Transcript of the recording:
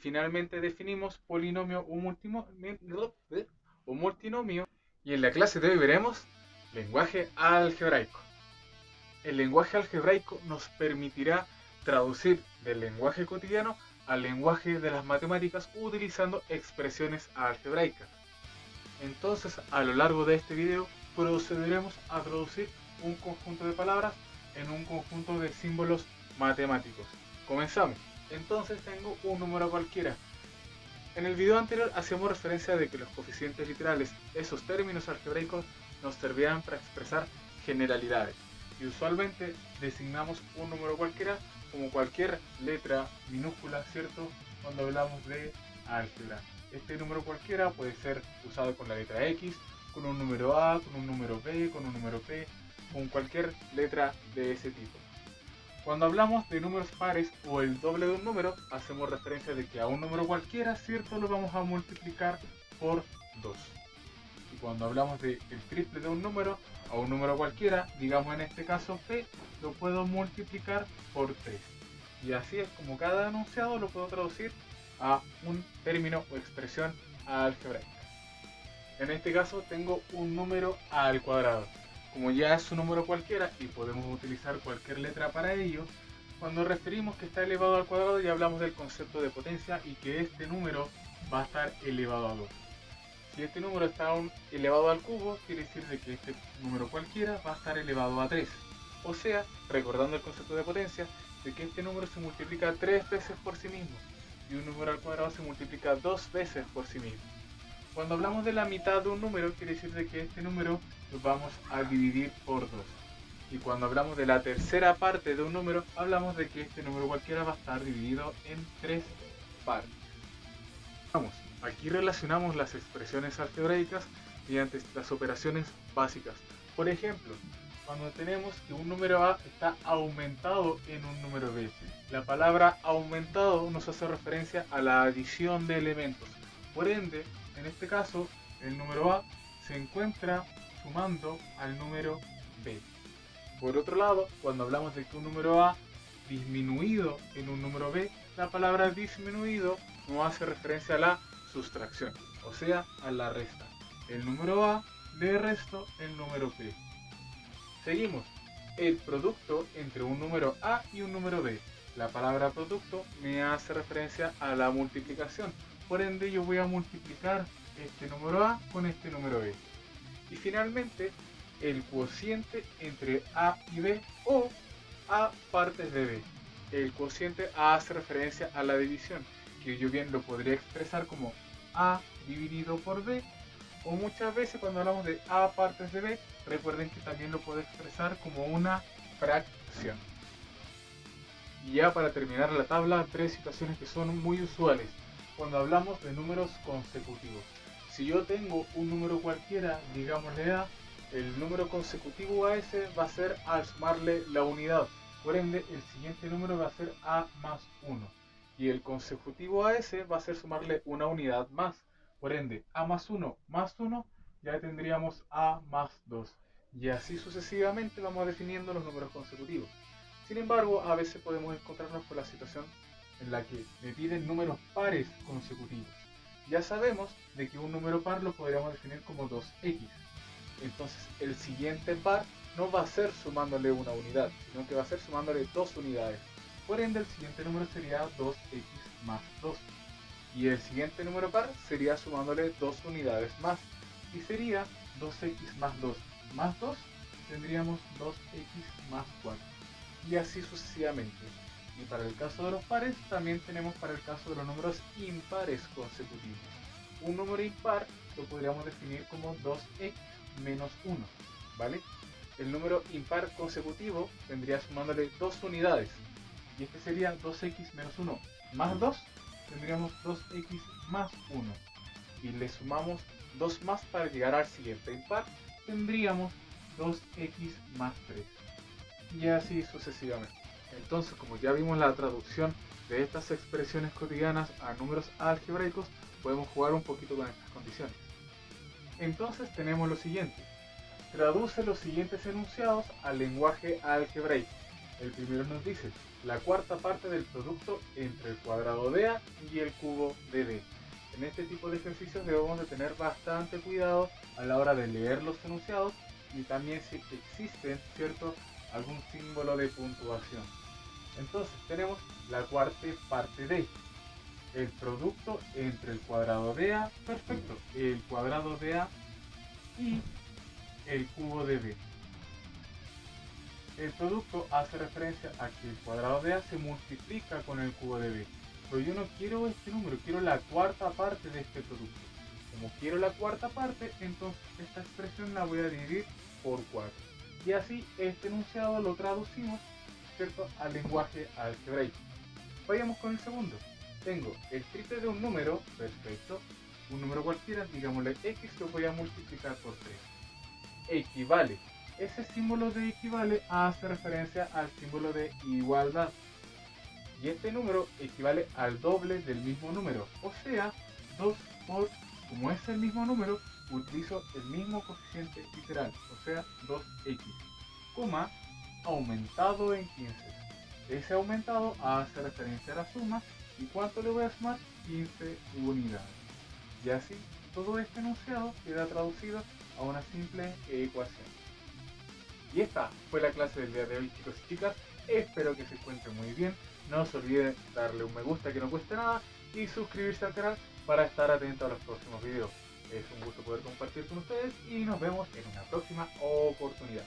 finalmente definimos polinomio o multinomio. Y en la clase de hoy veremos lenguaje algebraico. El lenguaje algebraico nos permitirá traducir del lenguaje cotidiano al lenguaje de las matemáticas utilizando expresiones algebraicas. Entonces, a lo largo de este video procederemos a traducir un conjunto de palabras en un conjunto de símbolos matemáticos. Comenzamos. Entonces tengo un número cualquiera. En el video anterior hacíamos referencia de que los coeficientes literales, esos términos algebraicos, nos servían para expresar generalidades. Y usualmente designamos un número cualquiera como cualquier letra minúscula, ¿cierto? Cuando hablamos de álgebra. Este número cualquiera puede ser usado con la letra X, con un número A, con un número B, con un número P, con cualquier letra de ese tipo. Cuando hablamos de números pares o el doble de un número, hacemos referencia de que a un número cualquiera, ¿cierto?, lo vamos a multiplicar por 2. Y cuando hablamos del triple de un número, a un número cualquiera, digamos en este caso P, lo puedo multiplicar por 3. Y así es como cada enunciado lo puedo traducir a un término o expresión algebraica. En este caso tengo un número al cuadrado. Como ya es un número cualquiera y podemos utilizar cualquier letra para ello, cuando referimos que está elevado al cuadrado ya hablamos del concepto de potencia y que este número va a estar elevado a 2. Si este número está elevado al cubo, quiere decir de que este número cualquiera va a estar elevado a 3. O sea, recordando el concepto de potencia, de que este número se multiplica 3 veces por sí mismo y un número al cuadrado se multiplica 2 veces por sí mismo. Cuando hablamos de la mitad de un número, quiere decir de que este número lo vamos a dividir por 2. Y cuando hablamos de la tercera parte de un número, hablamos de que este número cualquiera va a estar dividido en 3 partes. Vamos, aquí relacionamos las expresiones algebraicas mediante las operaciones básicas. Por ejemplo, cuando tenemos que un número A está aumentado en un número B, la palabra aumentado nos hace referencia a la adición de elementos. Por ende, en este caso, el número A se encuentra sumando al número B. Por otro lado, cuando hablamos de que un número A disminuido en un número B, la palabra disminuido nos hace referencia a la sustracción, o sea, a la resta. El número A le resto el número B. Seguimos. El producto entre un número A y un número B. La palabra producto me hace referencia a la multiplicación. Por ende, yo voy a multiplicar este número A con este número B. Y finalmente, el cociente entre A y B o A partes de B. El cociente hace referencia a la división, que yo bien lo podría expresar como A dividido por B, o muchas veces cuando hablamos de A partes de B, recuerden que también lo puedo expresar como una fracción. Y ya para terminar la tabla, 3 situaciones que son muy usuales cuando hablamos de números consecutivos. Si yo tengo un número cualquiera, digámosle A, el número consecutivo a ese va a ser al sumarle la unidad. Por ende, el siguiente número va a ser A más 1. Y el consecutivo a ese va a ser sumarle una unidad más. Por ende, A más 1 más 1, ya tendríamos A más 2. Y así sucesivamente vamos definiendo los números consecutivos. Sin embargo, a veces podemos encontrarnos con la situación en la que me piden números pares consecutivos. Ya sabemos de que un número par lo podríamos definir como 2x. Entonces el siguiente par no va a ser sumándole una unidad, sino que va a ser sumándole 2 unidades. Por ende el siguiente número sería 2x más 2. Y el siguiente número par sería sumándole 2 unidades más. Y sería 2x más 2 más 2, tendríamos 2x más 4. Y así sucesivamente. Y para el caso de los pares, también tenemos para el caso de los números impares consecutivos. Un número impar lo podríamos definir como 2x menos 1, ¿vale? El número impar consecutivo vendría sumándole 2 unidades. Y este sería 2x menos 1 más 2, tendríamos 2x más 1. Y le sumamos 2 más para llegar al siguiente impar, tendríamos 2x más 3. Y así sucesivamente. Entonces, como ya vimos la traducción de estas expresiones cotidianas a números algebraicos, podemos jugar un poquito con estas condiciones. Entonces tenemos lo siguiente. Traduce los siguientes enunciados al lenguaje algebraico. El primero nos dice, la cuarta parte del producto entre el cuadrado de A y el cubo de B. En este tipo de ejercicios debemos de tener bastante cuidado a la hora de leer los enunciados y también si existen, ¿cierto?, algún símbolo de puntuación. Entonces tenemos la cuarta parte de el producto entre el cuadrado de A, perfecto, el cuadrado de A y el cubo de B. El producto hace referencia a que el cuadrado de A se multiplica con el cubo de B. Pero yo no quiero este número, quiero la cuarta parte de este producto. Como quiero la cuarta parte, entonces esta expresión la voy a dividir por 4. Y así este enunciado lo traducimos, ¿cierto?, al lenguaje algebraico. Vayamos con el segundo. Tengo el triple de un número, perfecto, un número cualquiera, digámosle x, lo voy a multiplicar por 3. Equivale. Ese símbolo de equivale hace referencia al símbolo de igualdad. Y este número equivale al doble del mismo número. O sea, 2 por, como es el mismo número, utilizo el mismo coeficiente literal. O sea, 2x, coma, aumentado en 15. Ese aumentado hace referencia a la suma. ¿Y cuánto le voy a sumar? 15 unidades. Y así, todo este enunciado queda traducido a una simple ecuación. Y esta fue la clase del día de hoy, chicos y chicas. Espero que se encuentren muy bien. No se olviden darle un me gusta que no cueste nada y suscribirse al canal para estar atento a los próximos videos. Es un gusto poder compartir con ustedes y nos vemos en una próxima oportunidad.